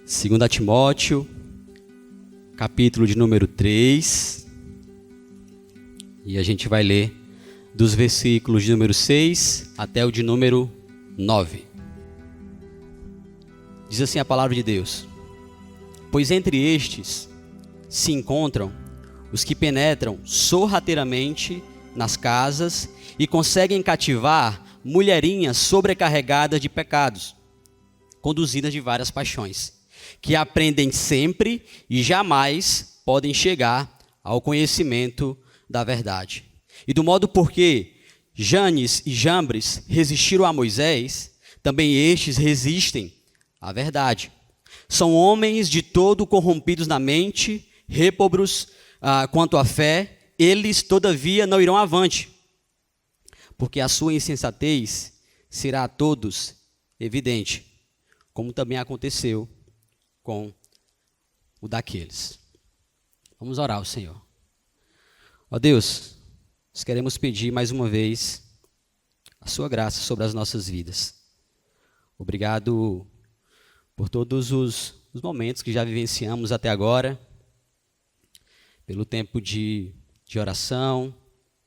2 Timóteo, capítulo de número 3, e a gente vai ler dos versículos de número 6 até o de número 9. Diz assim a palavra de Deus: pois entre estes se encontram os que penetram sorrateiramente nas casas e conseguem cativar mulherinhas sobrecarregadas de pecados, conduzidas de várias paixões, que aprendem sempre e jamais podem chegar ao conhecimento da verdade. E do modo porque Janes e Jambres resistiram a Moisés, também estes resistem à verdade. São homens de todo corrompidos na mente, rêprobos quanto à fé, eles todavia não irão avante, porque a sua insensatez será a todos evidente, como também aconteceu com o daqueles. Vamos orar ao Senhor. Ó Deus, nós queremos pedir mais uma vez a sua graça sobre as nossas vidas. Obrigado por todos os momentos que já vivenciamos até agora, pelo tempo de oração,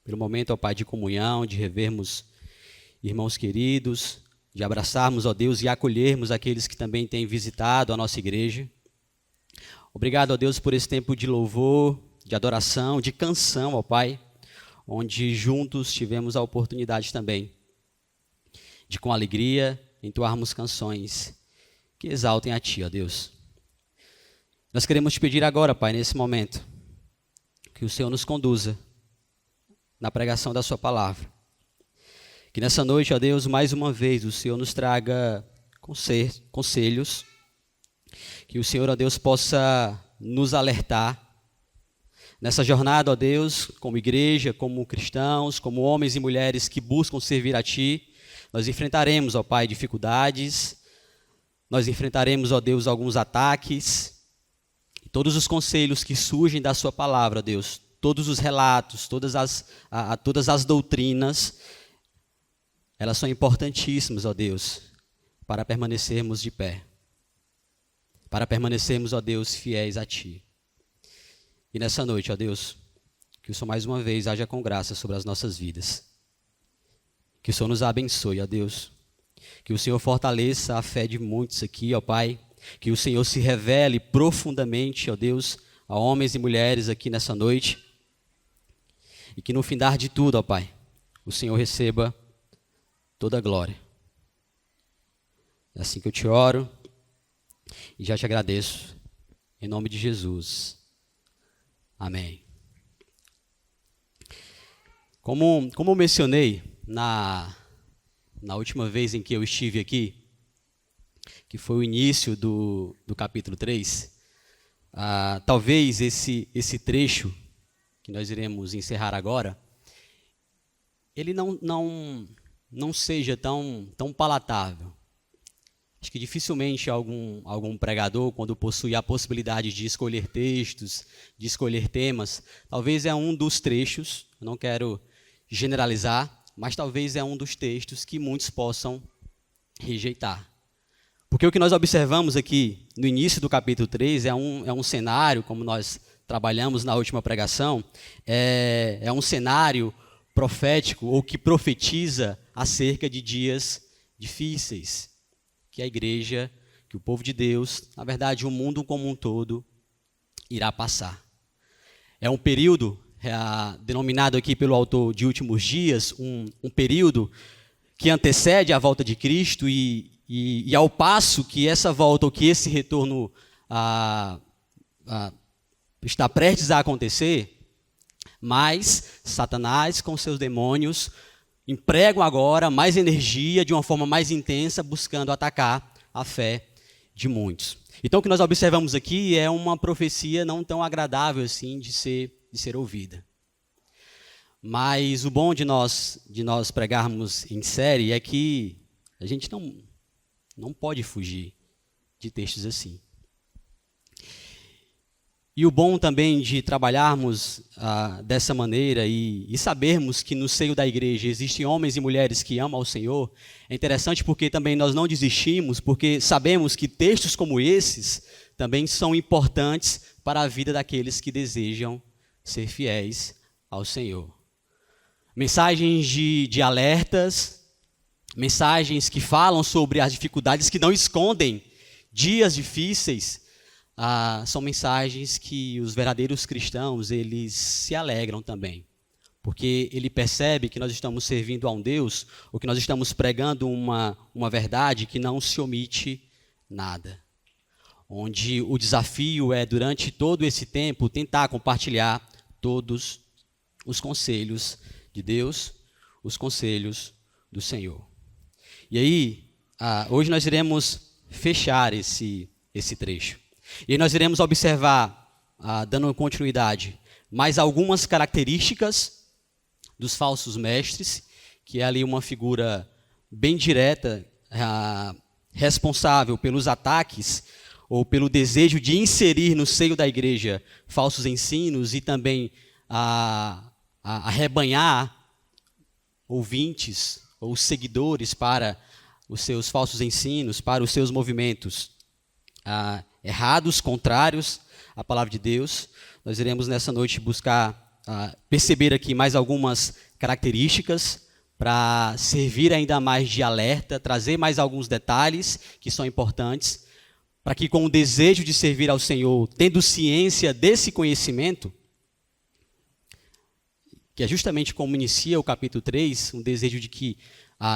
pelo momento, ó Pai, de comunhão, de revermos irmãos queridos, de abraçarmos, ó Deus, e acolhermos aqueles que também têm visitado a nossa igreja. Obrigado, ó Deus, por esse tempo de louvor, de adoração, de canção, ó Pai, onde juntos tivemos a oportunidade também de, com alegria, entoarmos canções que exaltem a Ti, ó Deus. Nós queremos te pedir agora, Pai, nesse momento, que o Senhor nos conduza na pregação da Sua palavra. Que nessa noite, ó Deus, mais uma vez o Senhor nos traga conselhos, que o Senhor, ó Deus, possa nos alertar nessa jornada, ó Deus, como igreja, como cristãos, como homens e mulheres que buscam servir a Ti. Nós enfrentaremos, ó Pai, dificuldades, nós enfrentaremos, ó Deus, alguns ataques, e todos os conselhos que surgem da Sua palavra, ó Deus, todos os relatos, todas as doutrinas, elas são importantíssimas, ó Deus, para permanecermos de pé, para permanecermos, ó Deus, fiéis a Ti. E nessa noite, ó Deus, que o Senhor mais uma vez haja com graça sobre as nossas vidas. Que o Senhor nos abençoe, ó Deus. Que o Senhor fortaleça a fé de muitos aqui, ó Pai. Que o Senhor se revele profundamente, ó Deus, a homens e mulheres aqui nessa noite. E que no findar de tudo, ó Pai, o Senhor receba toda a glória. É assim que eu te oro e já te agradeço. Em nome de Jesus. Amém. Como eu mencionei na última vez em que eu estive aqui, que foi o início do capítulo 3, talvez esse trecho que nós iremos encerrar agora, ele não seja tão palatável. Acho que dificilmente algum pregador, quando possui a possibilidade de escolher textos, de escolher temas, talvez é um dos trechos, eu não quero generalizar, mas talvez é um dos textos que muitos possam rejeitar. Porque o que nós observamos aqui no início do capítulo 3 é um cenário, como nós trabalhamos na última pregação, é um cenário profético ou que profetiza acerca de dias difíceis, que a igreja, que o povo de Deus, na verdade o mundo como um todo, irá passar. É um período denominado aqui pelo autor de últimos dias, um período que antecede a volta de Cristo e ao passo que essa volta ou que esse retorno está prestes a acontecer, mas Satanás com seus demônios empregam agora mais energia de uma forma mais intensa, buscando atacar a fé de muitos. Então o que nós observamos aqui é uma profecia não tão agradável assim de ser ouvida. Mas o bom de nós pregarmos em série é que a gente não pode fugir de textos assim. E o bom também de trabalharmos dessa maneira e sabermos que no seio da igreja existem homens e mulheres que amam ao Senhor, é interessante porque também nós não desistimos, porque sabemos que textos como esses também são importantes para a vida daqueles que desejam ser fiéis ao Senhor. Mensagens de alertas, mensagens que falam sobre as dificuldades, que não escondem dias difíceis, são mensagens que os verdadeiros cristãos, eles se alegram também. Porque ele percebe que nós estamos servindo a um Deus, ou que nós estamos pregando uma verdade que não se omite nada. Onde o desafio é, durante todo esse tempo, tentar compartilhar todos os conselhos de Deus, os conselhos do Senhor. E aí, hoje nós iremos fechar esse trecho. E aí nós iremos observar, dando continuidade, mais algumas características dos falsos mestres, que é ali uma figura bem direta, responsável pelos ataques ou pelo desejo de inserir no seio da igreja falsos ensinos e também arrebanhar ouvintes ou seguidores para os seus falsos ensinos, para os seus movimentos errados, contrários à palavra de Deus. Nós iremos nessa noite buscar perceber aqui mais algumas características para servir ainda mais de alerta, trazer mais alguns detalhes que são importantes, para que com o desejo de servir ao Senhor, tendo ciência desse conhecimento, que é justamente como inicia o capítulo 3, um desejo de que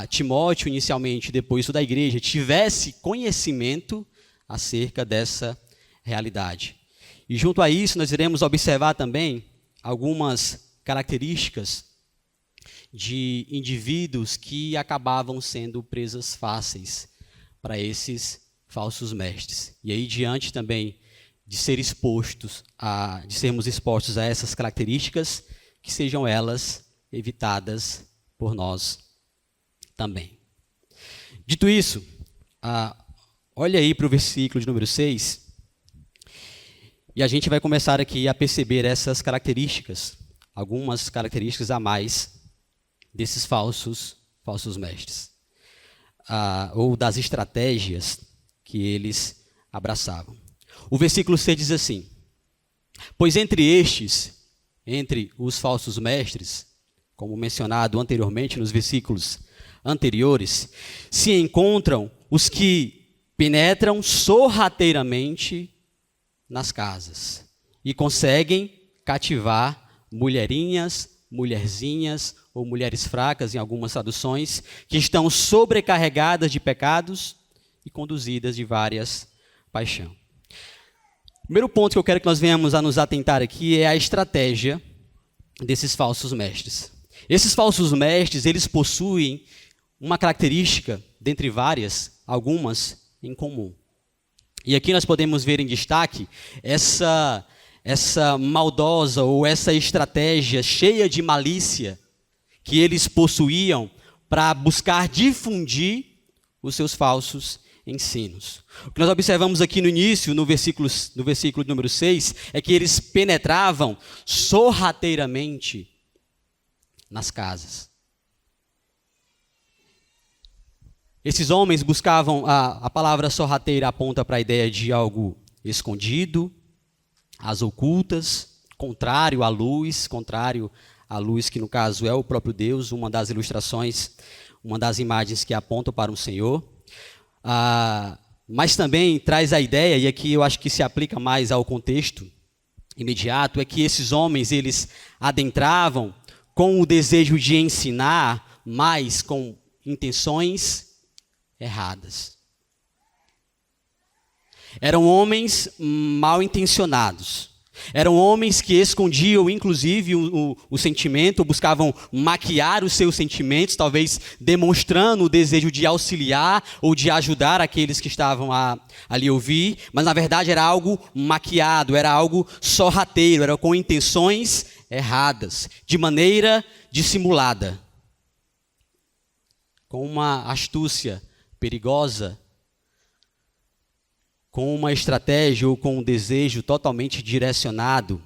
Timóteo, inicialmente, depois toda a igreja, tivesse conhecimento acerca dessa realidade. E junto a isso, nós iremos observar também algumas características de indivíduos que acabavam sendo presas fáceis para esses falsos mestres. E aí, diante também de sermos expostos a essas características, que sejam elas evitadas por nós também. Dito isso, olha aí para o versículo de número 6, e a gente vai começar aqui a perceber essas características, algumas características a mais desses falsos mestres, ou das estratégias que eles abraçavam. O versículo 6 diz assim: pois entre os falsos mestres, como mencionado anteriormente nos versículos anteriores, se encontram os que penetram sorrateiramente nas casas e conseguem cativar mulherzinhas ou mulheres fracas, em algumas traduções, que estão sobrecarregadas de pecados e conduzidas de várias paixões. O primeiro ponto que eu quero que nós venhamos a nos atentar aqui é a estratégia desses falsos mestres. Esses falsos mestres, eles possuem uma característica, dentre várias, algumas em comum. E aqui nós podemos ver em destaque essa maldosa ou essa estratégia cheia de malícia que eles possuíam para buscar difundir os seus falsos ensinos. O que nós observamos aqui no início, no versículo número 6, é que eles penetravam sorrateiramente nas casas. Esses homens buscavam, a palavra sorrateira aponta para a ideia de algo escondido, às ocultas, contrário à luz que no caso é o próprio Deus, uma das ilustrações, uma das imagens que apontam para o Senhor. Mas também traz a ideia, e aqui eu acho que se aplica mais ao contexto imediato, é que esses homens, eles adentravam com o desejo de ensinar, mas com intenções erradas. Eram homens mal intencionados. Eram homens que escondiam, inclusive, o sentimento, buscavam maquiar os seus sentimentos, talvez demonstrando o desejo de auxiliar ou de ajudar aqueles que estavam ali ouvir, mas na verdade era algo maquiado, era algo sorrateiro, era com intenções erradas, de maneira dissimulada, com uma astúcia perigosa, com uma estratégia ou com um desejo totalmente direcionado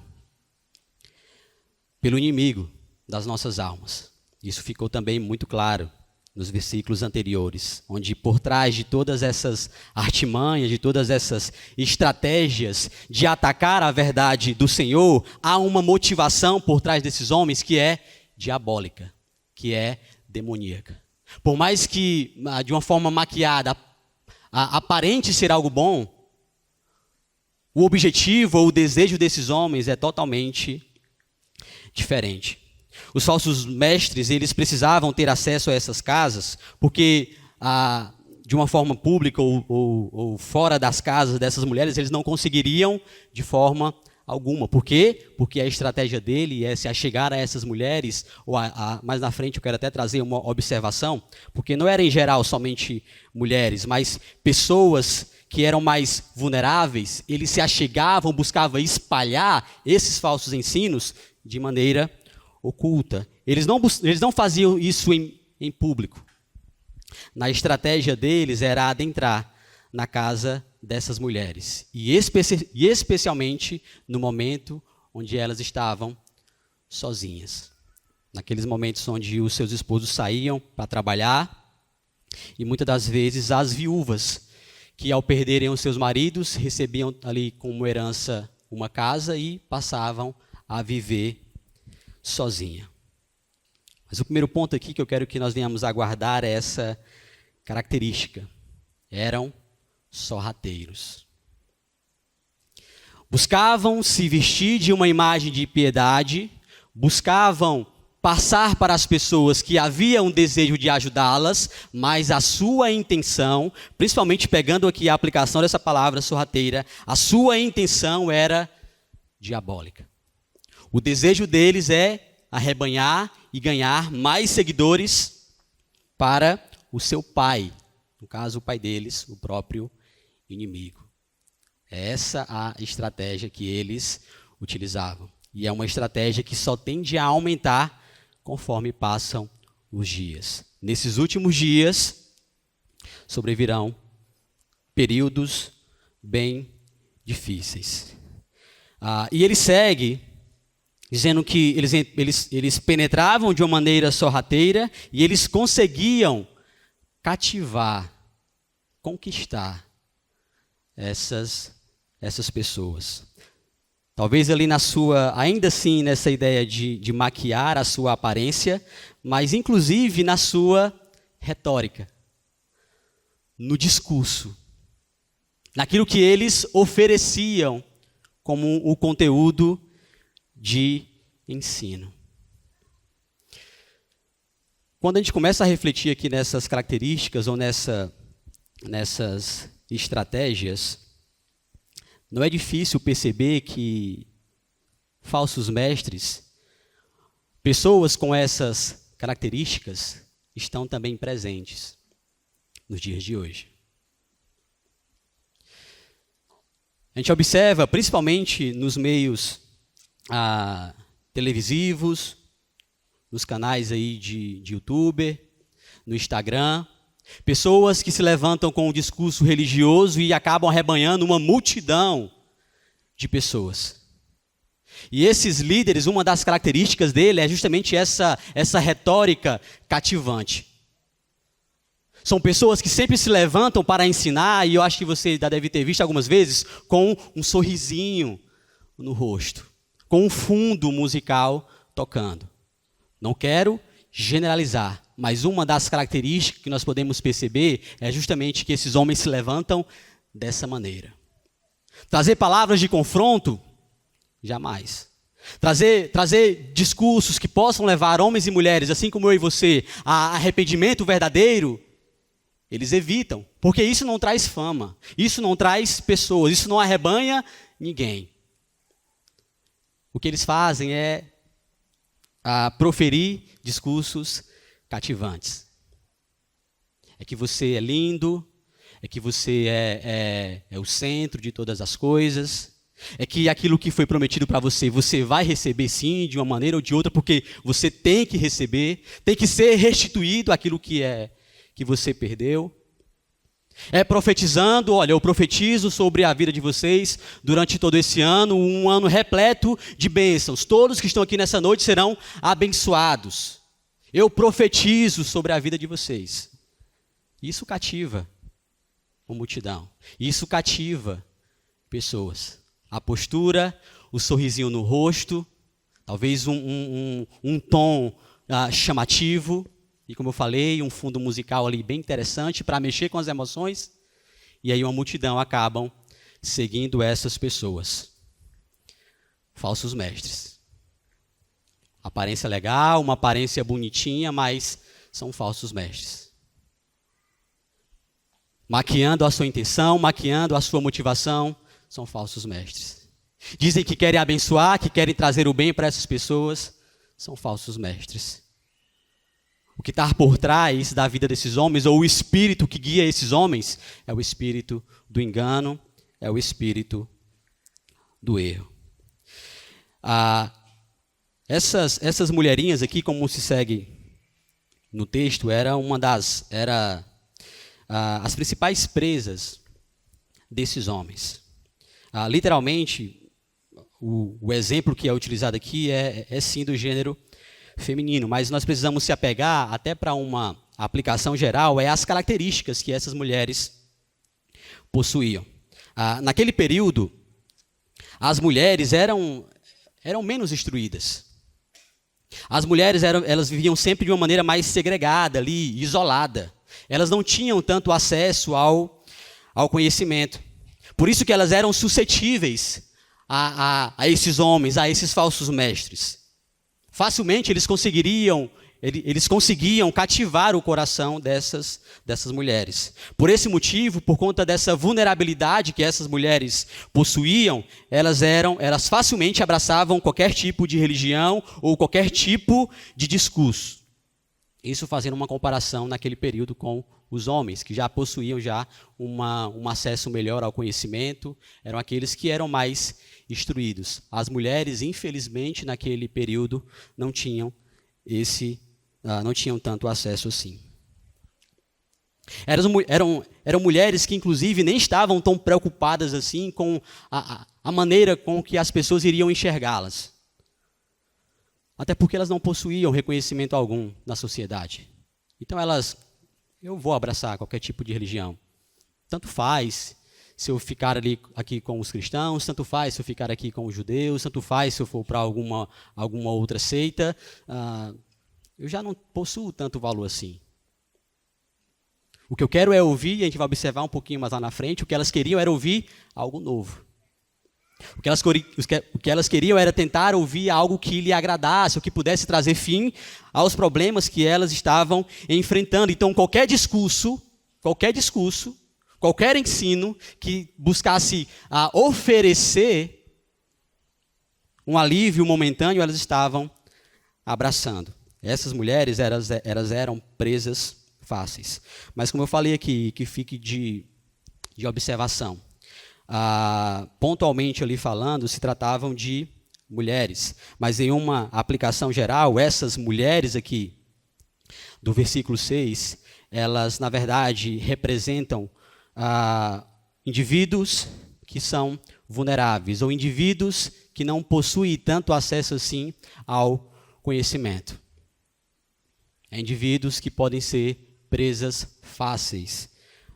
pelo inimigo das nossas almas. Isso ficou também muito claro nos versículos anteriores, onde por trás de todas essas artimanhas, de todas essas estratégias de atacar a verdade do Senhor, há uma motivação por trás desses homens que é diabólica, que é demoníaca. Por mais que, de uma forma maquiada, aparente ser algo bom, o objetivo ou o desejo desses homens é totalmente diferente. Os falsos mestres, eles precisavam ter acesso a essas casas, porque de uma forma pública ou fora das casas dessas mulheres, eles não conseguiriam de forma alguma. Por quê? Porque a estratégia dele é se achegar a essas mulheres, ou mais na frente eu quero até trazer uma observação, porque não era em geral somente mulheres, mas pessoas que eram mais vulneráveis, eles se achegavam, buscavam espalhar esses falsos ensinos de maneira oculta. Eles não faziam isso em público. Na estratégia deles era adentrar na casa dessas mulheres. E especialmente no momento onde elas estavam sozinhas. Naqueles momentos onde os seus esposos saíam para trabalhar. E muitas das vezes as viúvas, que ao perderem os seus maridos, recebiam ali como herança uma casa e passavam a viver sozinha. Mas o primeiro ponto aqui que eu quero que nós venhamos a guardar é essa característica. Eram sorrateiros. Buscavam se vestir de uma imagem de piedade, buscavam passar para as pessoas que havia um desejo de ajudá-las, mas a sua intenção, principalmente pegando aqui a aplicação dessa palavra sorrateira, a sua intenção era diabólica. O desejo deles é arrebanhar e ganhar mais seguidores para o seu pai. No caso, o pai deles, o próprio inimigo. É essa a estratégia que eles utilizavam. E é uma estratégia que só tende a aumentar conforme passam os dias. Nesses últimos dias, sobrevirão períodos bem difíceis. E ele segue dizendo que eles penetravam de uma maneira sorrateira e eles conseguiam cativar, conquistar essas pessoas. Talvez ali ainda assim nessa ideia de maquiar a sua aparência, mas inclusive na sua retórica, no discurso, naquilo que eles ofereciam como o conteúdo de ensino. Quando a gente começa a refletir aqui nessas características ou nessas estratégias, não é difícil perceber que falsos mestres, pessoas com essas características, estão também presentes nos dias de hoje. A gente observa, principalmente nos meios televisivos, nos canais aí de YouTube, no Instagram, pessoas que se levantam com um discurso religioso e acabam arrebanhando uma multidão de pessoas. E esses líderes, uma das características dele é justamente essa retórica cativante. São pessoas que sempre se levantam para ensinar, e eu acho que você já deve ter visto algumas vezes, com um sorrisinho no rosto, com um fundo musical tocando. Não quero generalizar, mas uma das características que nós podemos perceber é justamente que esses homens se levantam dessa maneira. Trazer palavras de confronto? Jamais. Trazer discursos que possam levar homens e mulheres, assim como eu e você, a arrependimento verdadeiro, eles evitam, porque isso não traz fama, isso não traz pessoas, isso não arrebanha ninguém. O que eles fazem é proferir discursos cativantes. É que você é lindo, é que você é o centro de todas as coisas, é que aquilo que foi prometido para você, você vai receber sim, de uma maneira ou de outra, porque você tem que receber, tem que ser restituído aquilo que você perdeu. É profetizando, olha, eu profetizo sobre a vida de vocês durante todo esse ano, um ano repleto de bênçãos. Todos que estão aqui nessa noite serão abençoados. Eu profetizo sobre a vida de vocês. Isso cativa uma multidão. Isso cativa pessoas. A postura, o sorrisinho no rosto, talvez um tom chamativo. E como eu falei, um fundo musical ali bem interessante para mexer com as emoções. E aí uma multidão acabam seguindo essas pessoas. Falsos mestres. Aparência legal, uma aparência bonitinha, mas são falsos mestres. Maquiando a sua intenção, maquiando a sua motivação, são falsos mestres. Dizem que querem abençoar, que querem trazer o bem para essas pessoas, são falsos mestres. O que está por trás da vida desses homens, ou o espírito que guia esses homens, é o espírito do engano, é o espírito do erro. Essas mulherinhas aqui, como se segue no texto, era as principais presas desses homens. Literalmente, o exemplo que é utilizado aqui é sim do gênero feminino, mas nós precisamos se apegar até para uma aplicação geral, as características que essas mulheres possuíam. Naquele período, as mulheres eram menos instruídas. As mulheres elas viviam sempre de uma maneira mais segregada ali, isolada. Elas não tinham tanto acesso ao conhecimento. Por isso que elas eram suscetíveis a esses homens, a esses falsos mestres. Facilmente eles conseguiam cativar o coração dessas mulheres. Por esse motivo, por conta dessa vulnerabilidade que essas mulheres possuíam, elas facilmente abraçavam qualquer tipo de religião ou qualquer tipo de discurso. Isso fazendo uma comparação naquele período com os homens, que já possuíam um acesso melhor ao conhecimento, eram aqueles que eram mais instruídos. As mulheres, infelizmente, naquele período, não tinham tanto acesso assim. Eram mulheres que, inclusive, nem estavam tão preocupadas assim com a maneira com que as pessoas iriam enxergá-las. Até porque elas não possuíam reconhecimento algum na sociedade. Então eu vou abraçar qualquer tipo de religião. Tanto faz se eu ficar aqui com os cristãos, tanto faz se eu ficar aqui com os judeus, tanto faz se eu for para alguma outra seita. Eu já não possuo tanto valor assim. O que eu quero é ouvir, e a gente vai observar um pouquinho mais lá na frente, o que elas queriam era ouvir algo novo. O que elas queriam era tentar ouvir algo que lhe agradasse, ou que pudesse trazer fim aos problemas que elas estavam enfrentando. Então, qualquer discurso, qualquer ensino que buscasse oferecer um alívio momentâneo, elas estavam abraçando. Essas mulheres elas eram presas fáceis. Mas, como eu falei aqui, que fique de observação. Pontualmente ali falando, se tratavam de mulheres, mas em uma aplicação geral, essas mulheres aqui, do versículo 6, elas na verdade representam indivíduos que são vulneráveis, ou indivíduos que não possuem tanto acesso assim ao conhecimento. Indivíduos que podem ser presas fáceis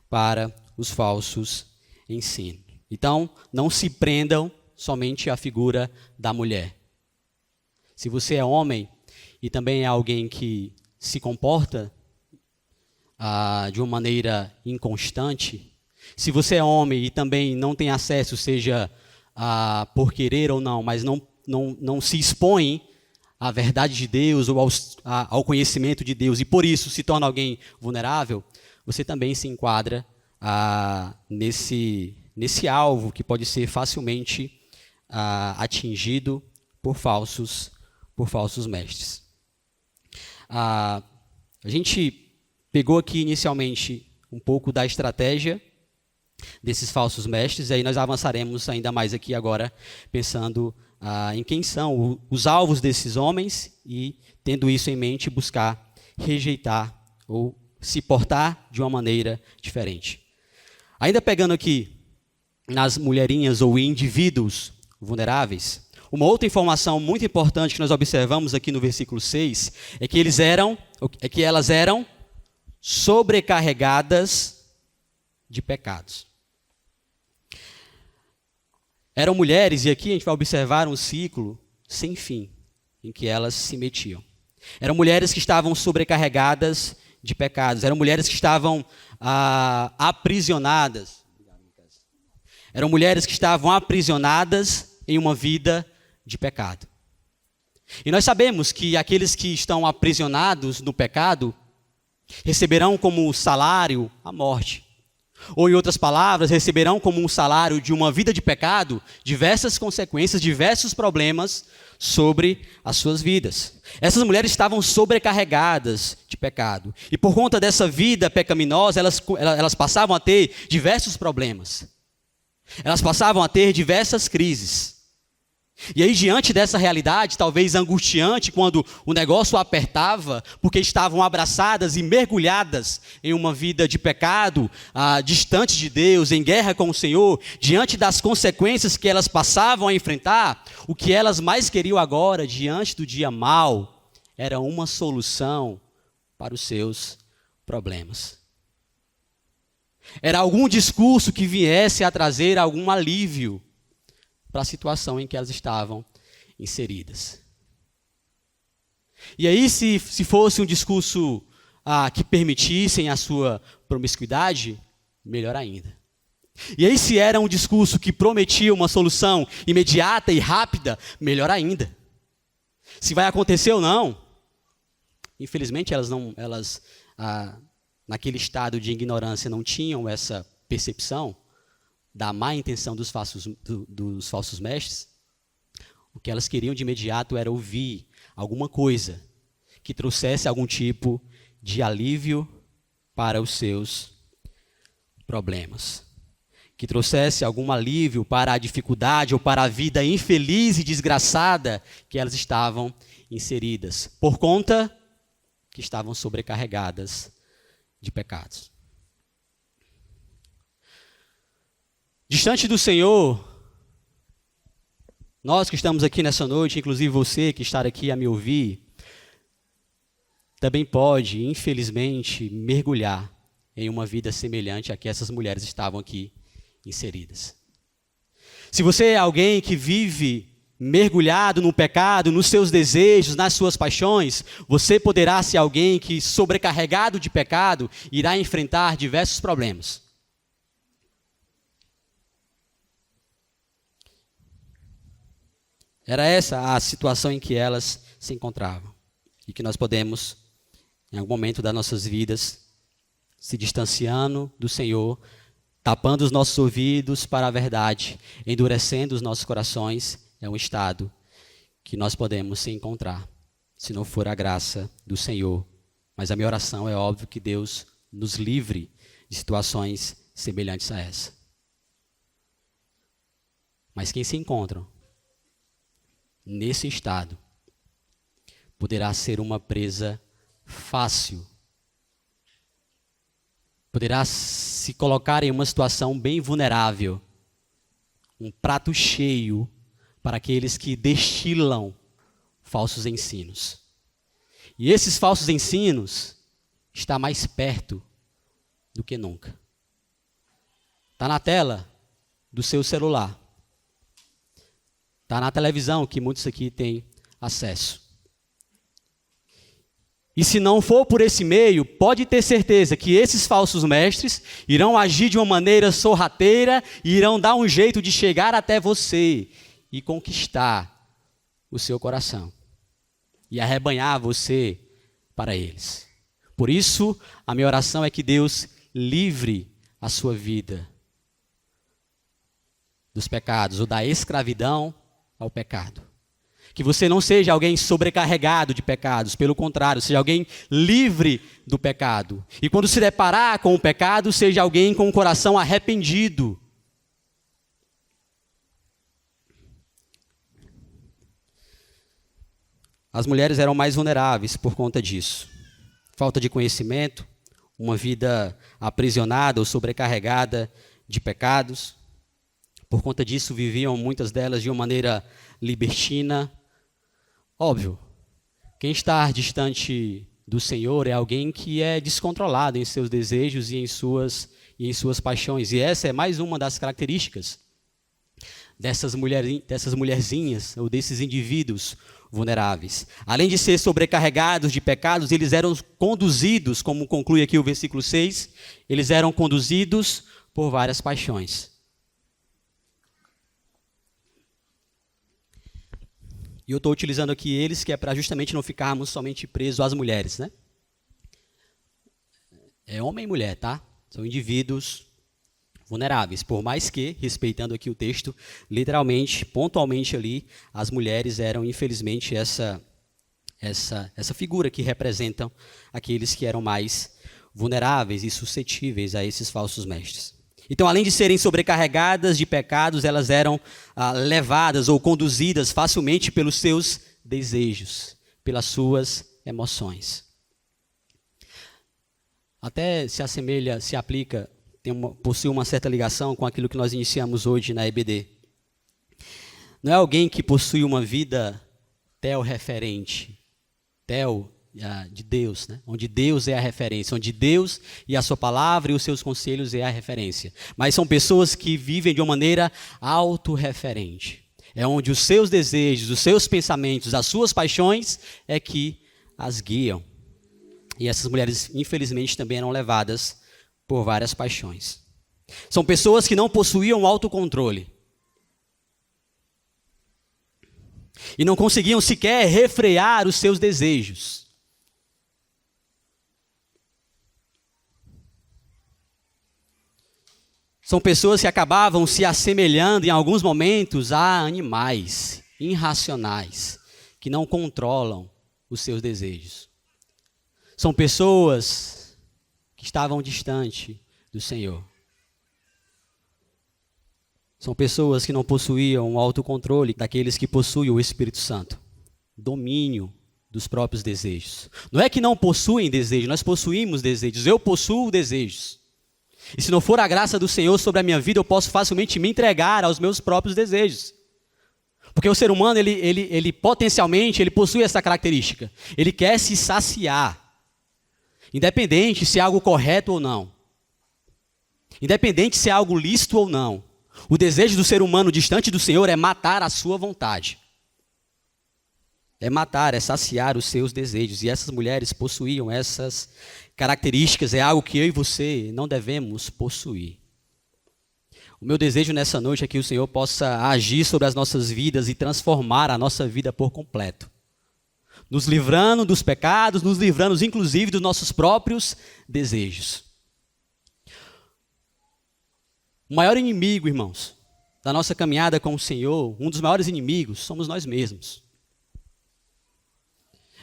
para os falsos ensinos. Então, não se prendam somente à figura da mulher. Se você é homem e também é alguém que se comporta de uma maneira inconstante, se você é homem e também não tem acesso, seja por querer ou não, mas não se expõe à verdade de Deus ou ao conhecimento de Deus e por isso se torna alguém vulnerável, você também se enquadra nesse alvo que pode ser facilmente atingido por falsos mestres. A gente pegou aqui inicialmente um pouco da estratégia desses falsos mestres, e aí nós avançaremos ainda mais aqui agora, pensando em quem são os alvos desses homens e, tendo isso em mente, buscar rejeitar ou se portar de uma maneira diferente. Ainda pegando aqui nas mulherinhas ou indivíduos vulneráveis, uma outra informação muito importante que nós observamos aqui no versículo 6 é que elas eram sobrecarregadas de pecados. Eram mulheres, e aqui a gente vai observar um ciclo sem fim em que elas se metiam. Eram mulheres que estavam sobrecarregadas de pecados, eram mulheres que estavam aprisionadas. Eram mulheres que estavam aprisionadas em uma vida de pecado. E nós sabemos que aqueles que estão aprisionados no pecado receberão como salário a morte. Ou, em outras palavras, receberão como um salário de uma vida de pecado diversas consequências, diversos problemas sobre as suas vidas. Essas mulheres estavam sobrecarregadas de pecado. E por conta dessa vida pecaminosa, elas passavam a ter diversos problemas. Elas passavam a ter diversas crises. E aí, diante dessa realidade, talvez angustiante, quando o negócio apertava, porque estavam abraçadas e mergulhadas em uma vida de pecado, distante de Deus, em guerra com o Senhor, diante das consequências que elas passavam a enfrentar, o que elas mais queriam agora, diante do dia mau, era uma solução para os seus problemas. Era algum discurso que viesse a trazer algum alívio para a situação em que elas estavam inseridas. E aí, se fosse um discurso que permitissem a sua promiscuidade, melhor ainda. E aí, se era um discurso que prometia uma solução imediata e rápida, melhor ainda. Se vai acontecer ou não, infelizmente elas naquele estado de ignorância não tinham essa percepção da má intenção dos falsos mestres. O que elas queriam de imediato era ouvir alguma coisa que trouxesse algum tipo de alívio para os seus problemas, que trouxesse algum alívio para a dificuldade ou para a vida infeliz e desgraçada que elas estavam inseridas, por conta que estavam sobrecarregadas de pecados. Distante do Senhor, nós que estamos aqui nessa noite, inclusive você que está aqui a me ouvir, também pode, infelizmente, mergulhar em uma vida semelhante a que essas mulheres estavam aqui inseridas. Se você é alguém que vive mergulhado no pecado, nos seus desejos, nas suas paixões, você poderá ser alguém que, sobrecarregado de pecado, irá enfrentar diversos problemas. Era essa a situação em que elas se encontravam. E que nós podemos, em algum momento das nossas vidas, se distanciando do Senhor, tapando os nossos ouvidos para a verdade, endurecendo os nossos corações, é um estado que nós podemos se encontrar, se não for a graça do Senhor. Mas a minha oração é óbvio que Deus nos livre de situações semelhantes a essa. Mas quem se encontram nesse estado poderá ser uma presa fácil, poderá se colocar em uma situação bem vulnerável, um prato cheio para aqueles que destilam falsos ensinos. E esses falsos ensinos estão mais perto do que nunca. Está na tela do seu celular. Está na televisão, que muitos aqui têm acesso. E se não for por esse meio, pode ter certeza que esses falsos mestres irão agir de uma maneira sorrateira e irão dar um jeito de chegar até você e conquistar o seu coração e arrebanhar você para eles. Por isso, a minha oração é que Deus livre a sua vida dos pecados ou da escravidão ao pecado. Que você não seja alguém sobrecarregado de pecados, pelo contrário, seja alguém livre do pecado. E quando se deparar com o pecado, seja alguém com o coração arrependido. As mulheres eram mais vulneráveis por conta disso. Falta de conhecimento, uma vida aprisionada ou sobrecarregada de pecados. Por conta disso, viviam muitas delas de uma maneira libertina. Óbvio, quem está distante do Senhor é alguém que é descontrolado em seus desejos e em suas paixões. E essa é mais uma das características dessas mulherzinhas ou desses indivíduos vulneráveis. Além de ser sobrecarregados de pecados, eles eram conduzidos, como conclui aqui o versículo 6, eles eram conduzidos por várias paixões. E eu estou utilizando aqui eles, que é para justamente não ficarmos somente presos às mulheres, né? É homem e mulher, tá? São indivíduos vulneráveis, por mais que, respeitando aqui o texto, literalmente, pontualmente ali, as mulheres eram, infelizmente, essa figura que representam aqueles que eram mais vulneráveis e suscetíveis a esses falsos mestres. Então, além de serem sobrecarregadas de pecados, elas eram levadas ou conduzidas facilmente pelos seus desejos, pelas suas emoções. Até se assemelha, se aplica, possui uma certa ligação com aquilo que nós iniciamos hoje na EBD. Não é alguém que possui uma vida teorreferente, de Deus, né? Onde Deus é a referência, onde Deus e a sua palavra e os seus conselhos é a referência. Mas são pessoas que vivem de uma maneira autorreferente. É onde os seus desejos, os seus pensamentos, as suas paixões é que as guiam. E essas mulheres, infelizmente, também eram levadas por várias paixões. São pessoas que não possuíam autocontrole. E não conseguiam sequer refrear os seus desejos. São pessoas que acabavam se assemelhando em alguns momentos a animais irracionais, que não controlam os seus desejos. São pessoas que estavam distante do Senhor. São pessoas que não possuíam o autocontrole daqueles que possuem o Espírito Santo. Domínio dos próprios desejos. Não é que não possuem desejo, nós possuímos desejos. Eu possuo desejos. E se não for a graça do Senhor sobre a minha vida, eu posso facilmente me entregar aos meus próprios desejos. Porque o ser humano, ele potencialmente, ele possui essa característica. Ele quer se saciar. Independente se é algo correto ou não. Independente se é algo lícito ou não. O desejo do ser humano distante do Senhor é matar a sua vontade. É matar, é saciar os seus desejos. E essas mulheres possuíam essas características. É algo que eu e você não devemos possuir. O meu desejo nessa noite é que o Senhor possa agir sobre as nossas vidas e transformar a nossa vida por completo. Nos livrando dos pecados, nos livrando inclusive dos nossos próprios desejos. O maior inimigo, irmãos, da nossa caminhada com o Senhor, um dos maiores inimigos, somos nós mesmos.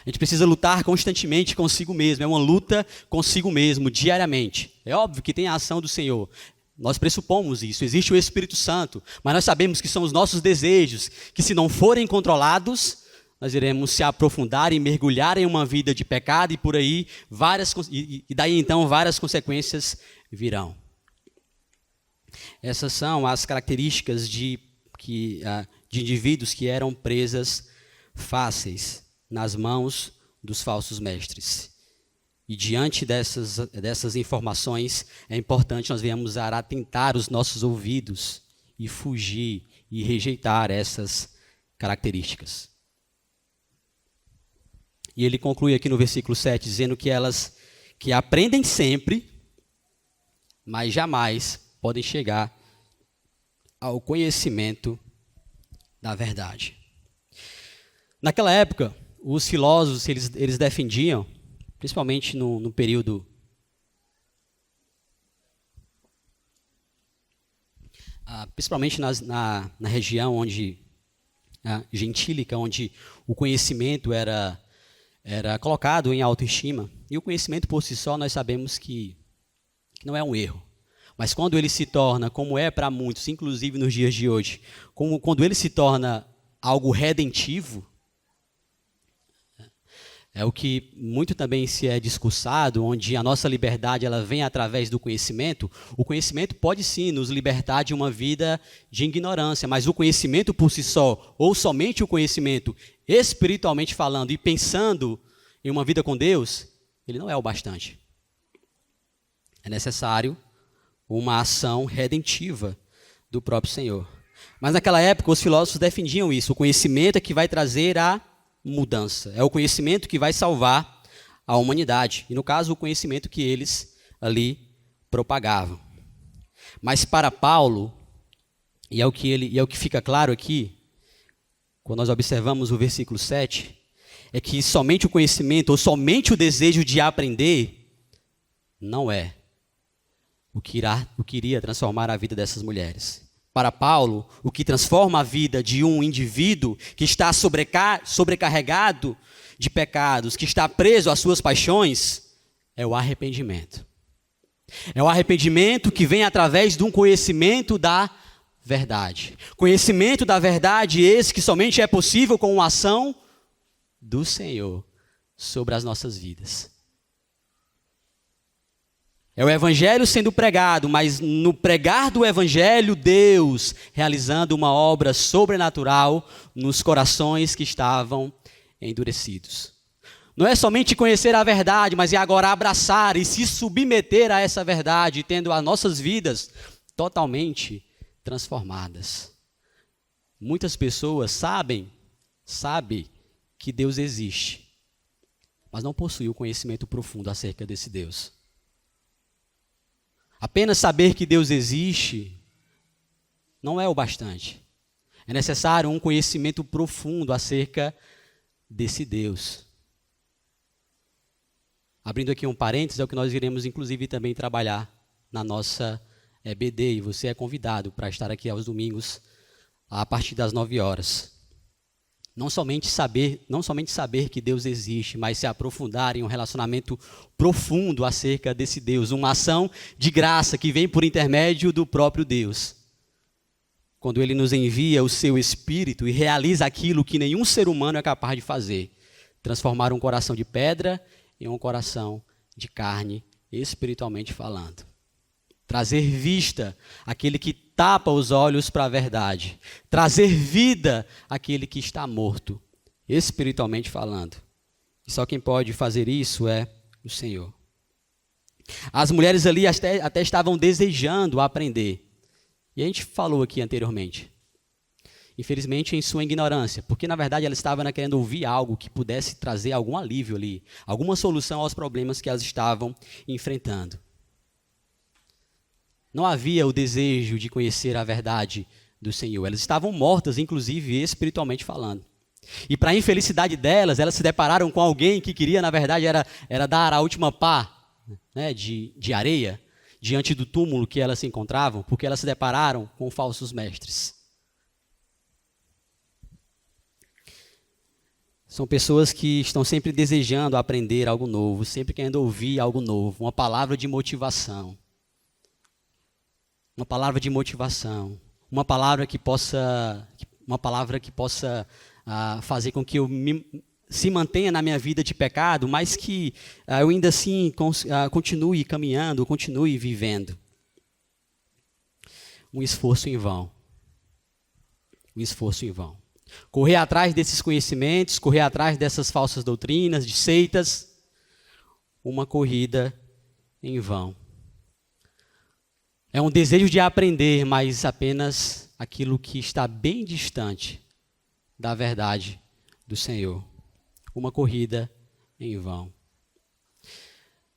A gente precisa lutar constantemente consigo mesmo, é uma luta consigo mesmo, diariamente. É óbvio que tem a ação do Senhor, nós pressupomos isso, existe o Espírito Santo, mas nós sabemos que são os nossos desejos, que se não forem controlados, nós iremos se aprofundar e mergulhar em uma vida de pecado e por aí, daí então várias consequências virão. Essas são as características de indivíduos que eram presas fáceis nas mãos dos falsos mestres. E diante dessas informações, é importante nós venhamos a atentar os nossos ouvidos e fugir e rejeitar essas características. E ele conclui aqui no versículo 7, dizendo que elas que aprendem sempre, mas jamais podem chegar ao conhecimento da verdade. Naquela época, os filósofos, eles defendiam, principalmente no período principalmente na região gentílica, onde o conhecimento era colocado em autoestima. E o conhecimento por si só, nós sabemos que não é um erro. Mas quando ele se torna, como é para muitos, inclusive nos dias de hoje, quando ele se torna algo redentivo, É o que muito também se é discursado, onde a nossa liberdade ela vem através do conhecimento. O conhecimento pode sim nos libertar de uma vida de ignorância, mas o conhecimento por si só, ou somente o conhecimento espiritualmente falando e pensando em uma vida com Deus, ele não é o bastante. É necessário uma ação redentiva do próprio Senhor. Mas naquela época os filósofos defendiam isso, o conhecimento é que vai trazer a mudança. É o conhecimento que vai salvar a humanidade. E no caso, o conhecimento que eles ali propagavam. Mas para Paulo, e é o que fica claro aqui, quando nós observamos o versículo 7, é que somente o conhecimento, ou somente o desejo de aprender, não é o que iria transformar a vida dessas mulheres. Para Paulo, o que transforma a vida de um indivíduo que está sobrecarregado de pecados, que está preso às suas paixões, é o arrependimento. É o arrependimento que vem através de um conhecimento da verdade. Conhecimento da verdade esse que somente é possível com uma ação do Senhor sobre as nossas vidas. É o evangelho sendo pregado, mas no pregar do evangelho, Deus realizando uma obra sobrenatural nos corações que estavam endurecidos. Não é somente conhecer a verdade, mas é agora abraçar e se submeter a essa verdade, tendo as nossas vidas totalmente transformadas. Muitas pessoas sabem que Deus existe, mas não possuem o conhecimento profundo acerca desse Deus. Apenas saber que Deus existe não é o bastante. É necessário um conhecimento profundo acerca desse Deus. Abrindo aqui um parênteses, é o que nós iremos inclusive também trabalhar na nossa EBD, e você é convidado para estar aqui aos domingos a partir das 9 horas. Não somente saber que Deus existe, mas se aprofundar em um relacionamento profundo acerca desse Deus, uma ação de graça que vem por intermédio do próprio Deus. Quando Ele nos envia o seu Espírito e realiza aquilo que nenhum ser humano é capaz de fazer, transformar um coração de pedra em um coração de carne, espiritualmente falando. Trazer vista àquele que tapa os olhos para a verdade. Trazer vida àquele que está morto, espiritualmente falando. E só quem pode fazer isso é o Senhor. As mulheres ali até estavam desejando aprender. E a gente falou aqui anteriormente. Infelizmente em sua ignorância, porque na verdade elas estavam querendo ouvir algo que pudesse trazer algum alívio ali, alguma solução aos problemas que elas estavam enfrentando. Não havia o desejo de conhecer a verdade do Senhor. Elas estavam mortas, inclusive espiritualmente falando. E para a infelicidade delas, elas se depararam com alguém que queria, na verdade, era dar a última pá, né, de areia diante do túmulo que elas se encontravam, porque elas se depararam com falsos mestres. São pessoas que estão sempre desejando aprender algo novo, sempre querendo ouvir algo novo, uma palavra de motivação. Uma palavra de motivação, uma palavra que possa fazer com que eu se mantenha na minha vida de pecado, mas que eu ainda assim continue caminhando, continue vivendo. Um esforço em vão. Um esforço em vão. Correr atrás desses conhecimentos, correr atrás dessas falsas doutrinas, de seitas, uma corrida em vão. É um desejo de aprender, mas apenas aquilo que está bem distante da verdade do Senhor. Uma corrida em vão.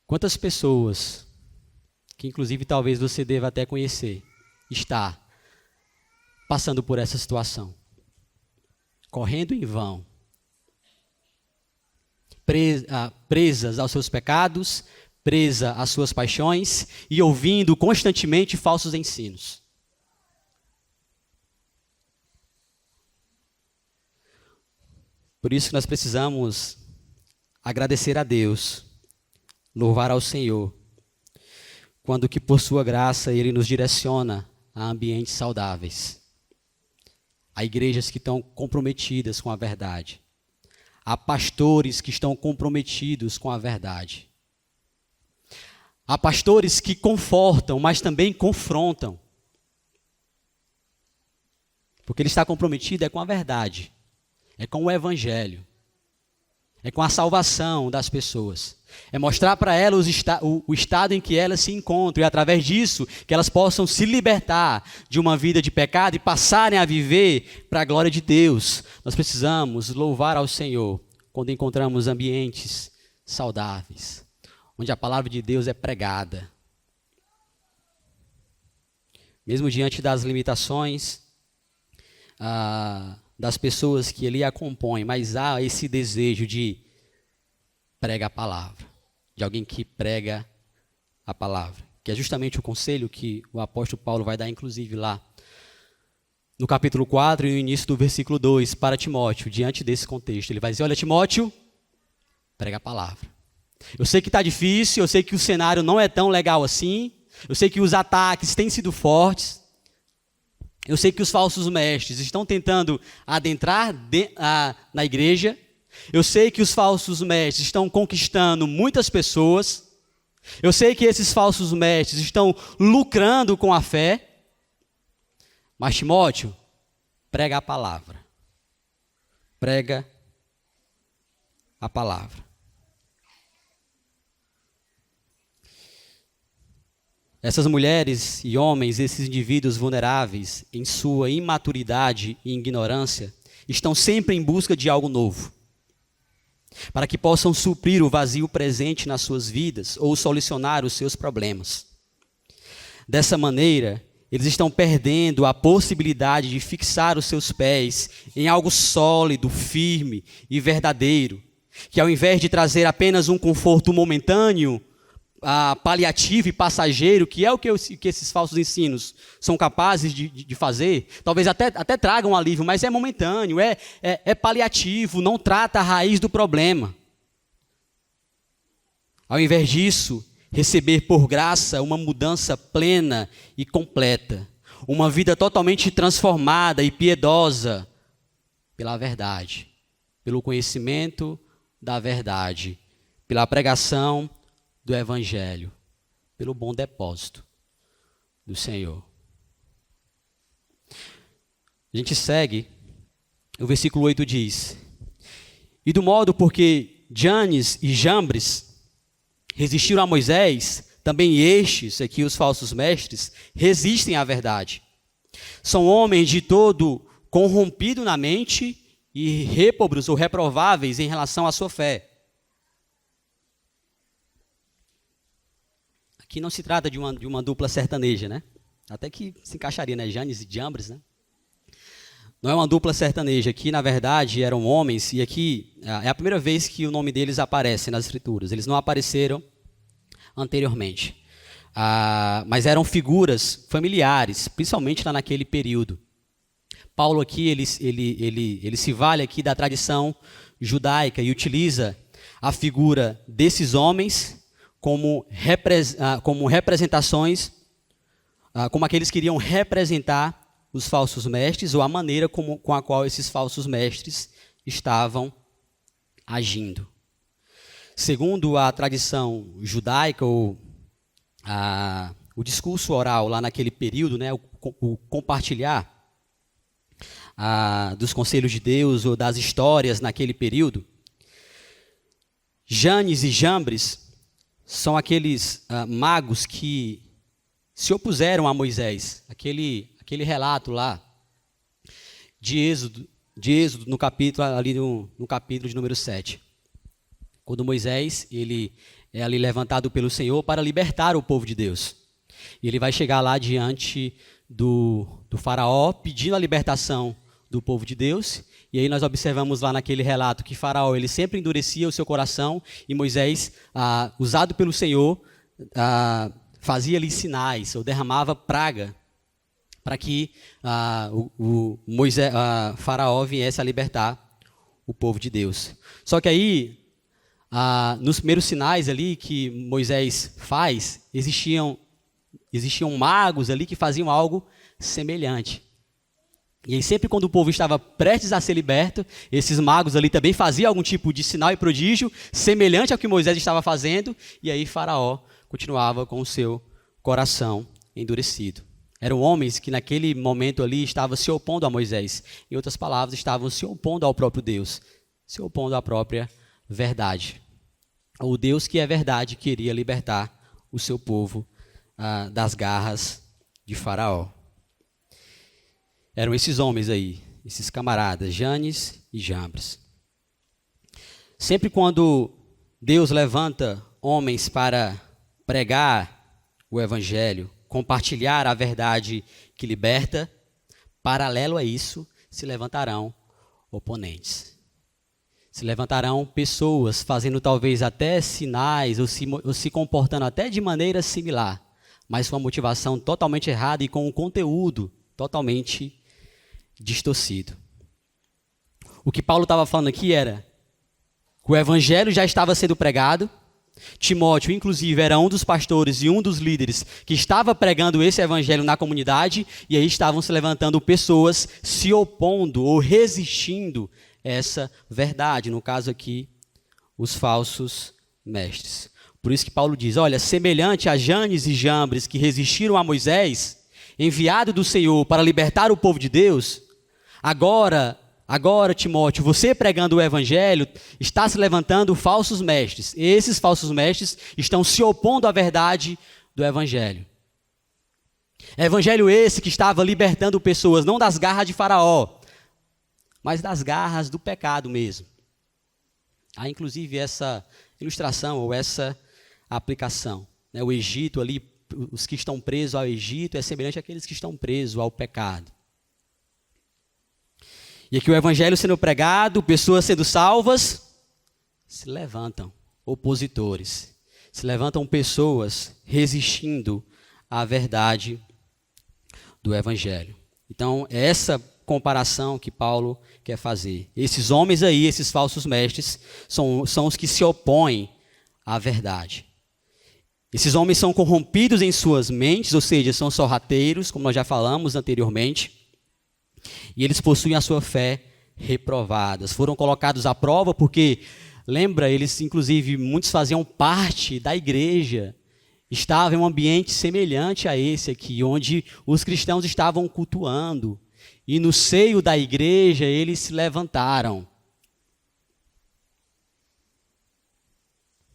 Quantas pessoas, que inclusive talvez você deva até conhecer, está passando por essa situação? Correndo em vão. Presas aos seus pecados, presa às suas paixões e ouvindo constantemente falsos ensinos. Por isso que nós precisamos agradecer a Deus, louvar ao Senhor, quando que por sua graça Ele nos direciona a ambientes saudáveis, a igrejas que estão comprometidas com a verdade, Há pastores que estão comprometidos com a verdade. Há pastores que confortam, mas também confrontam. Porque ele está comprometido com a verdade, é com o evangelho, é com a salvação das pessoas. É mostrar para elas o estado em que elas se encontram e através disso que elas possam se libertar de uma vida de pecado e passarem a viver para a glória de Deus. Nós precisamos louvar ao Senhor quando encontramos ambientes saudáveis, onde a palavra de Deus é pregada. Mesmo diante das limitações das pessoas que ali a compõem, mas há esse desejo de prega a palavra, de alguém que prega a palavra, que é justamente o conselho que o apóstolo Paulo vai dar, inclusive, lá no capítulo 4 e no início do versículo 2, para Timóteo, diante desse contexto. Ele vai dizer, olha, Timóteo, prega a palavra. Eu sei que está difícil, eu sei que o cenário não é tão legal assim, eu sei que os ataques têm sido fortes, eu sei que os falsos mestres estão tentando adentrar na igreja, eu sei que os falsos mestres estão conquistando muitas pessoas, eu sei que esses falsos mestres estão lucrando com a fé, mas Timóteo, prega a palavra. Prega a palavra. Essas mulheres e homens, esses indivíduos vulneráveis, em sua imaturidade e ignorância, estão sempre em busca de algo novo, para que possam suprir o vazio presente nas suas vidas ou solucionar os seus problemas. Dessa maneira, eles estão perdendo a possibilidade de fixar os seus pés em algo sólido, firme e verdadeiro, que ao invés de trazer apenas um conforto momentâneo, paliativo e passageiro, que é o que esses falsos ensinos são capazes de fazer, talvez até tragam alívio, mas é momentâneo, é paliativo, não trata a raiz do problema. Ao invés disso, receber por graça uma mudança plena e completa, uma vida totalmente transformada e piedosa pela verdade, pelo conhecimento da verdade, pela pregação do Evangelho, pelo bom depósito do Senhor. A gente segue, o versículo 8 diz, e do modo porque Janes e Jambres resistiram a Moisés, também estes, aqui os falsos mestres, resistem à verdade. São homens de todo corrompido na mente e répobros ou reprováveis em relação à sua fé. Aqui não se trata de uma dupla sertaneja, né? Até que se encaixaria, né? Janes e Jambres, né? Não é uma dupla sertaneja. Aqui, na verdade, eram homens, e aqui é a primeira vez que o nome deles aparece nas Escrituras. Eles não apareceram anteriormente. Mas eram figuras familiares, principalmente lá naquele período. Paulo aqui, ele se vale aqui da tradição judaica e utiliza a figura desses homens como representações, como aqueles que iriam representar os falsos mestres, ou a maneira com a qual esses falsos mestres estavam agindo. Segundo a tradição judaica, o discurso oral lá naquele período, né, o compartilhar dos conselhos de Deus ou das histórias naquele período, Janes e Jambres são aqueles magos que se opuseram a Moisés. Aquele relato lá de Êxodo no capítulo, ali no capítulo de número 7. Quando Moisés ele é ali levantado pelo Senhor para libertar o povo de Deus. E ele vai chegar lá diante do faraó pedindo a libertação do povo de Deus. E aí nós observamos lá naquele relato que Faraó ele sempre endurecia o seu coração e Moisés, usado pelo Senhor, fazia-lhe sinais ou derramava praga para que Faraó viesse a libertar o povo de Deus. Só que aí, nos primeiros sinais ali que Moisés faz, existiam magos ali que faziam algo semelhante. E aí sempre quando o povo estava prestes a ser liberto, esses magos ali também faziam algum tipo de sinal e prodígio, semelhante ao que Moisés estava fazendo, e aí Faraó continuava com o seu coração endurecido. Eram homens que naquele momento ali estavam se opondo a Moisés. Em outras palavras, estavam se opondo ao próprio Deus, se opondo à própria verdade. O Deus que é verdade queria libertar o seu povo das garras de Faraó. Eram esses homens aí, esses camaradas, Janes e Jambres. Sempre quando Deus levanta homens para pregar o evangelho, compartilhar a verdade que liberta, paralelo a isso, se levantarão oponentes. Se levantarão pessoas fazendo talvez até sinais ou se comportando até de maneira similar, mas com a motivação totalmente errada e com um conteúdo totalmente distorcido. O que Paulo estava falando aqui era que o evangelho já estava sendo pregado. Timóteo, inclusive, era um dos pastores e um dos líderes que estava pregando esse evangelho na comunidade, e aí estavam se levantando pessoas se opondo ou resistindo a essa verdade, no caso aqui, os falsos mestres. Por isso que Paulo diz, olha, semelhante a Janes e Jambres que resistiram a Moisés, enviado do Senhor para libertar o povo de Deus, agora, Timóteo, você pregando o evangelho, está se levantando falsos mestres. E esses falsos mestres estão se opondo à verdade do evangelho. Evangelho esse que estava libertando pessoas, não das garras de Faraó, mas das garras do pecado mesmo. Há inclusive essa ilustração ou essa aplicação. O Egito ali, os que estão presos ao Egito, é semelhante àqueles que estão presos ao pecado. E aqui o evangelho sendo pregado, pessoas sendo salvas, se levantam opositores, se levantam pessoas resistindo à verdade do evangelho. Então, é essa comparação que Paulo quer fazer. Esses homens aí, esses falsos mestres, são os que se opõem à verdade. Esses homens são corrompidos em suas mentes, ou seja, são sorrateiros, como nós já falamos anteriormente, e eles possuem a sua fé reprovada. Foram colocados à prova porque, lembra, eles inclusive, muitos faziam parte da igreja, estavam em um ambiente semelhante a esse aqui, onde os cristãos estavam cultuando, e no seio da igreja eles se levantaram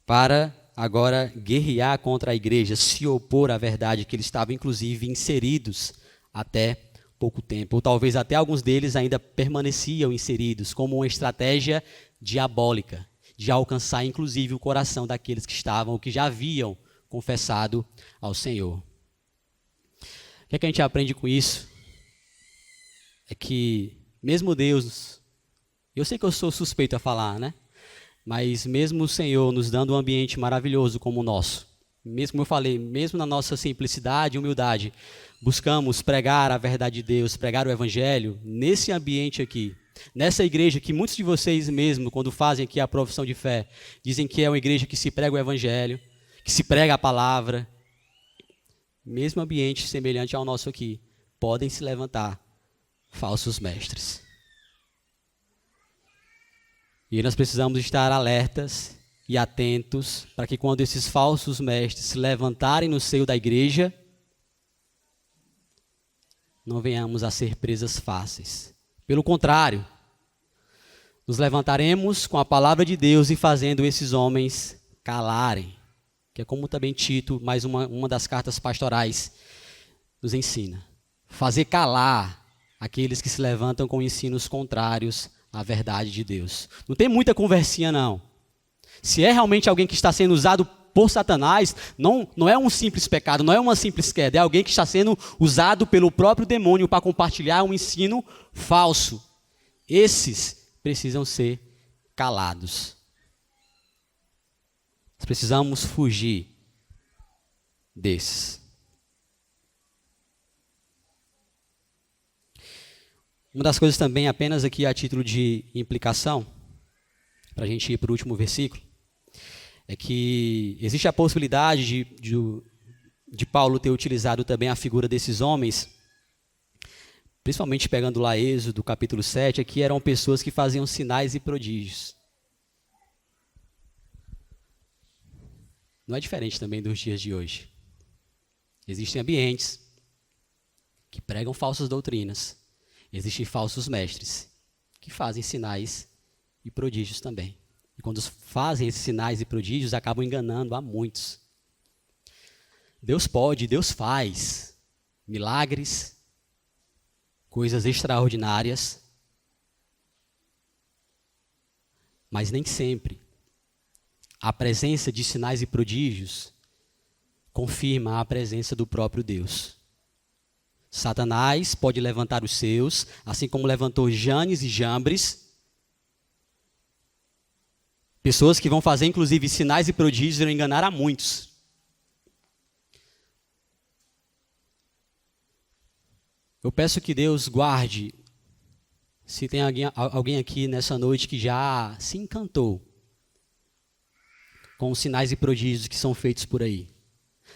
para agora guerrear contra a igreja, se opor à verdade que eles estavam inclusive inseridos até pouco tempo, ou talvez até alguns deles ainda permaneciam inseridos, como uma estratégia diabólica, de alcançar inclusive o coração daqueles que estavam, ou que já haviam confessado ao Senhor. O que é que a gente aprende com isso? É que mesmo Deus, eu sei que eu sou suspeito a falar, né? Mas mesmo o Senhor nos dando um ambiente maravilhoso como o nosso, mesmo como eu falei, mesmo na nossa simplicidade e humildade, buscamos pregar a verdade de Deus, pregar o evangelho nesse ambiente aqui, nessa igreja que muitos de vocês mesmo, quando fazem aqui a profissão de fé, dizem que é uma igreja que se prega o evangelho, que se prega a palavra, mesmo ambiente semelhante ao nosso aqui, podem se levantar falsos mestres. E nós precisamos estar alertas e atentos para que quando esses falsos mestres se levantarem no seio da igreja, não venhamos a ser presas fáceis. Pelo contrário, nos levantaremos com a palavra de Deus e fazendo esses homens calarem, que é como também Tito, mais uma das cartas pastorais, nos ensina. Fazer calar aqueles que se levantam com ensinos contrários à verdade de Deus. Não tem muita conversinha, não. Se é realmente alguém que está sendo usado por Satanás, não é um simples pecado, não é uma simples queda, é alguém que está sendo usado pelo próprio demônio para compartilhar um ensino falso. Esses precisam ser calados. Nós precisamos fugir desses. Uma das coisas também, apenas aqui a título de implicação, para a gente ir para o último versículo, é que existe a possibilidade de Paulo ter utilizado também a figura desses homens principalmente pegando lá Êxodo, capítulo 7, aqui eram pessoas que faziam sinais e prodígios. Não é diferente também dos dias de hoje. Existem ambientes que pregam falsas doutrinas. Existem falsos mestres que fazem sinais e prodígios também. E quando fazem esses sinais e prodígios, acabam enganando a muitos. Deus pode, Deus faz milagres, coisas extraordinárias, mas nem sempre a presença de sinais e prodígios confirma a presença do próprio Deus. Satanás pode levantar os seus, assim como levantou Janes e Jambres, pessoas que vão fazer inclusive sinais e prodígios e enganar a muitos. Eu peço que Deus guarde, se tem alguém aqui nessa noite que já se encantou com os sinais e prodígios que são feitos por aí.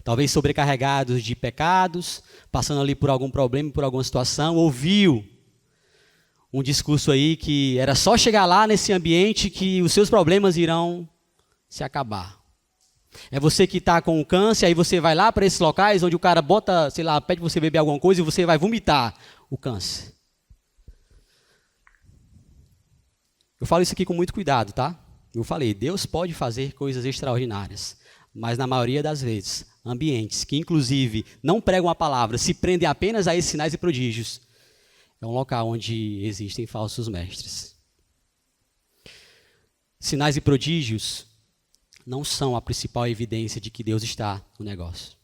Talvez sobrecarregados de pecados, passando ali por algum problema, por alguma situação, ouviu um discurso aí que era só chegar lá nesse ambiente que os seus problemas irão se acabar. É você que está com câncer, aí você vai lá para esses locais onde o cara bota, sei lá, pede você beber alguma coisa e você vai vomitar o câncer. Eu falo isso aqui com muito cuidado, tá? Eu falei, Deus pode fazer coisas extraordinárias, mas na maioria das vezes, ambientes que inclusive não pregam a palavra, se prendem apenas a esses sinais e prodígios, é um local onde existem falsos mestres. Sinais e prodígios não são a principal evidência de que Deus está no negócio.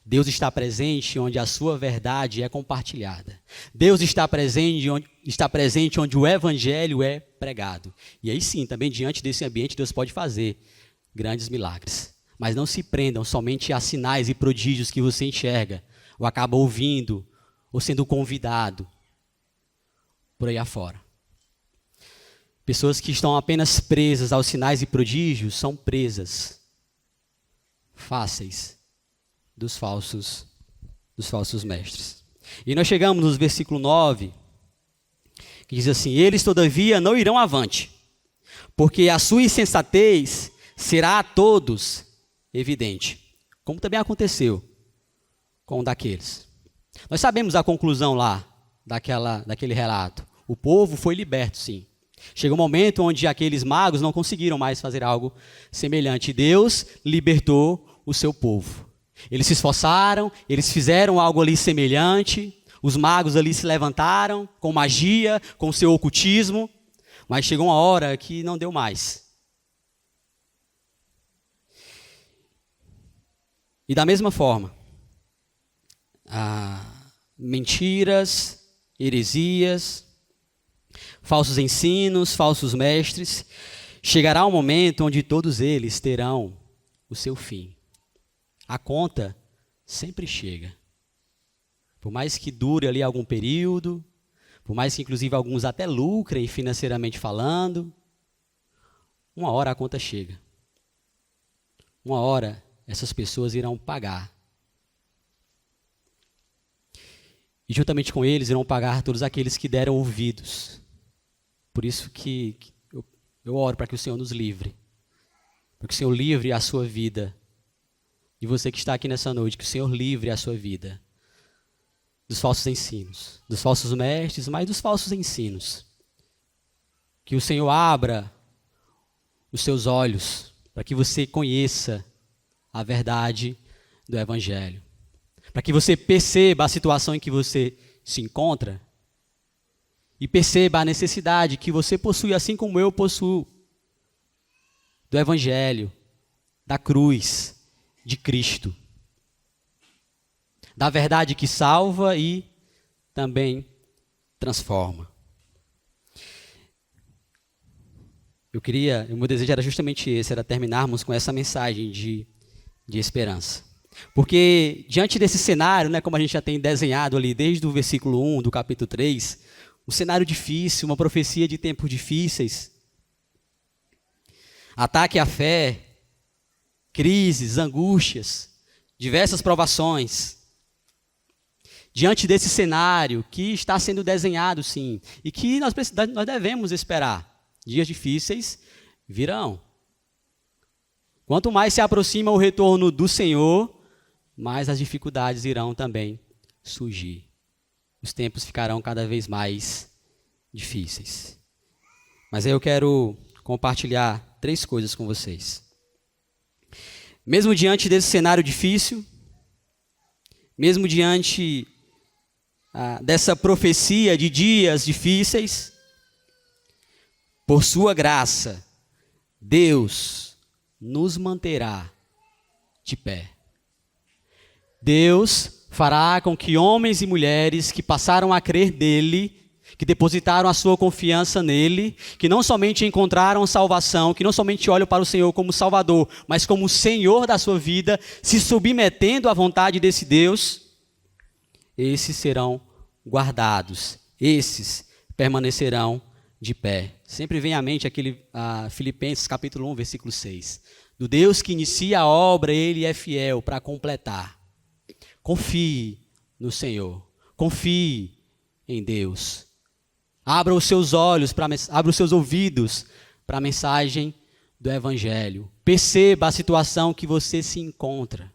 Deus está presente onde a sua verdade é compartilhada. Deus está presente onde o evangelho é pregado. E aí sim, também diante desse ambiente, Deus pode fazer grandes milagres. Mas não se prendam somente a sinais e prodígios que você enxerga, ou acaba ouvindo, ou sendo convidado por aí afora. Pessoas que estão apenas presas aos sinais e prodígios são presas fáceis dos falsos mestres. E nós chegamos no versículo 9, que diz assim: eles todavia não irão avante, porque a sua insensatez será a todos evidente, como também aconteceu com um daqueles. Nós sabemos a conclusão lá daquele relato. O povo foi liberto, sim. Chegou um momento onde aqueles magos não conseguiram mais fazer algo semelhante. Deus libertou o seu povo. Eles se esforçaram, eles fizeram algo ali semelhante, os magos ali se levantaram com magia, com seu ocultismo, mas chegou uma hora que não deu mais. E da mesma forma, mentiras, heresias, falsos ensinos, falsos mestres, chegará um momento onde todos eles terão o seu fim. A conta sempre chega. Por mais que dure ali algum período, por mais que inclusive alguns até lucrem financeiramente falando, uma hora a conta chega. Uma hora essas pessoas irão pagar. E juntamente com eles irão pagar todos aqueles que deram ouvidos. Por isso que eu oro para que o Senhor nos livre. Para que o Senhor livre a sua vida. E você que está aqui nessa noite, que o Senhor livre a sua vida dos falsos ensinos, dos falsos mestres, mas dos falsos ensinos. Que o Senhor abra os seus olhos para que você conheça a verdade do Evangelho. Para que você perceba a situação em que você se encontra e perceba a necessidade que você possui, assim como eu possuo, do Evangelho, da cruz, de Cristo, da verdade que salva e também transforma. O meu desejo era justamente esse, era terminarmos com essa mensagem de esperança. Porque diante desse cenário, né, como a gente já tem desenhado ali desde o versículo 1 do capítulo 3, um cenário difícil, uma profecia de tempos difíceis, ataque à fé, crises, angústias, diversas provações. diante desse cenário que está sendo desenhado, sim, e que nós devemos esperar, dias difíceis virão. Quanto mais se aproxima o retorno do Senhor, mais as dificuldades irão também surgir. Os tempos ficarão cada vez mais difíceis. Mas aí eu quero compartilhar 3 coisas com vocês. Mesmo diante desse cenário difícil, mesmo diante dessa profecia de dias difíceis, por sua graça, Deus nos manterá de pé. Deus fará com que homens e mulheres que passaram a crer nele, que depositaram a sua confiança nele, que não somente encontraram salvação, que não somente olham para o Senhor como Salvador, mas como Senhor da sua vida, se submetendo à vontade desse Deus, esses serão guardados, esses permanecerão de pé. Sempre vem à mente aquele Filipenses capítulo 1, versículo 6. Do Deus que inicia a obra, ele é fiel para completar. Confie no Senhor, confie em Deus. Abra os seus olhos, abra os seus ouvidos para a mensagem do Evangelho. Perceba a situação que você se encontra.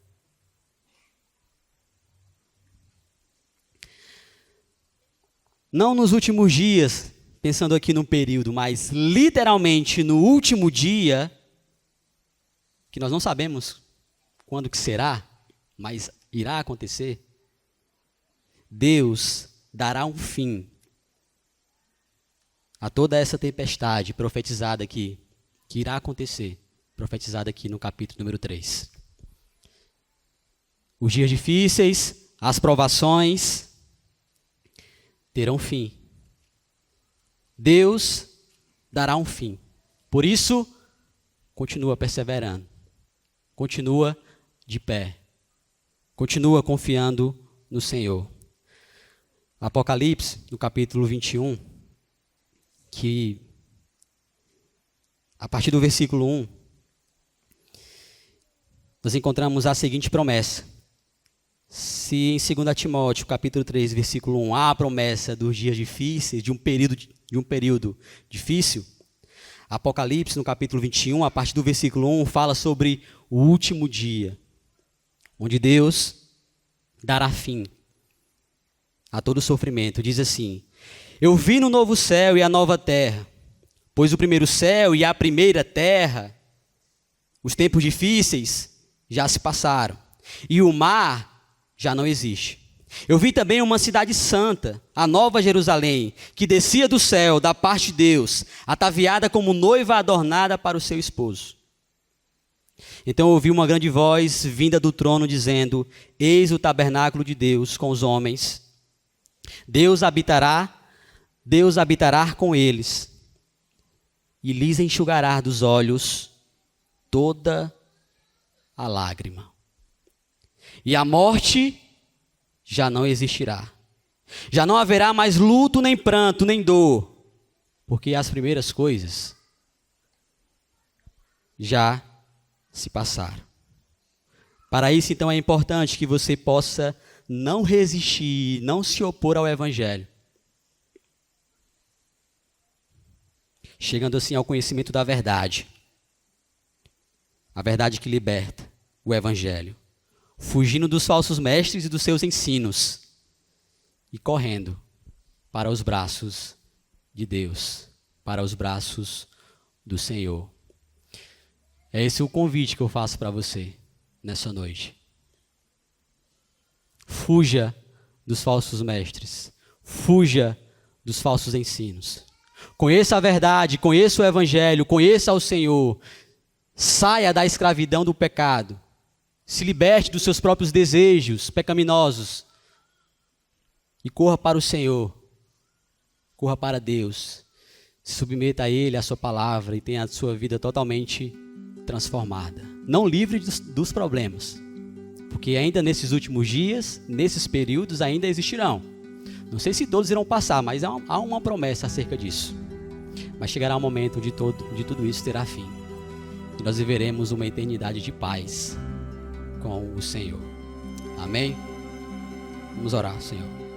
Não nos últimos dias, pensando aqui no período, mas literalmente no último dia, que nós não sabemos quando que será, mas irá acontecer, Deus dará um fim a toda essa tempestade profetizada aqui, que irá acontecer, profetizada aqui no capítulo número 3. Os dias difíceis, as provações terão fim. Deus dará um fim. Por isso, continua perseverando. Continua de pé. Continua confiando no Senhor. Apocalipse, no capítulo 21, que a partir do versículo 1, nós encontramos a seguinte promessa. Se em 2 Timóteo, capítulo 3, versículo 1, há a promessa dos dias difíceis, de um período difícil, Apocalipse, no capítulo 21, a partir do versículo 1, fala sobre o último dia, onde Deus dará fim a todo sofrimento. Diz assim: eu vi no novo céu e a nova terra, pois o primeiro céu e a primeira terra, os tempos difíceis já se passaram, e o mar já não existe. Eu vi também uma cidade santa, a Nova Jerusalém, que descia do céu, da parte de Deus, ataviada como noiva adornada para o seu esposo. Então eu ouvi uma grande voz vinda do trono dizendo: eis o tabernáculo de Deus com os homens. Deus habitará com eles, e lhes enxugará dos olhos toda a lágrima. E a morte já não existirá. Já não haverá mais luto, nem pranto, nem dor, porque as primeiras coisas já se passaram. Para isso, então, é importante que você possa não resistir, não se opor ao Evangelho, chegando assim ao conhecimento da verdade, a verdade que liberta, o Evangelho, fugindo dos falsos mestres e dos seus ensinos e correndo para os braços de Deus, para os braços do Senhor. É esse o convite que eu faço para você nessa noite. Fuja dos falsos mestres, fuja dos falsos ensinos. Conheça a verdade, conheça o Evangelho, conheça o Senhor. Saia da escravidão do pecado. Se liberte dos seus próprios desejos pecaminosos e corra para o Senhor, corra para Deus, se submeta a Ele, a sua palavra e tenha a sua vida totalmente transformada. Não livre dos problemas, porque ainda nesses últimos dias, nesses períodos ainda existirão. Não sei se todos irão passar, mas há uma promessa acerca disso. Mas chegará um momento onde tudo isso terá fim e nós viveremos uma eternidade de paz com o Senhor. Amém? Vamos orar, Senhor.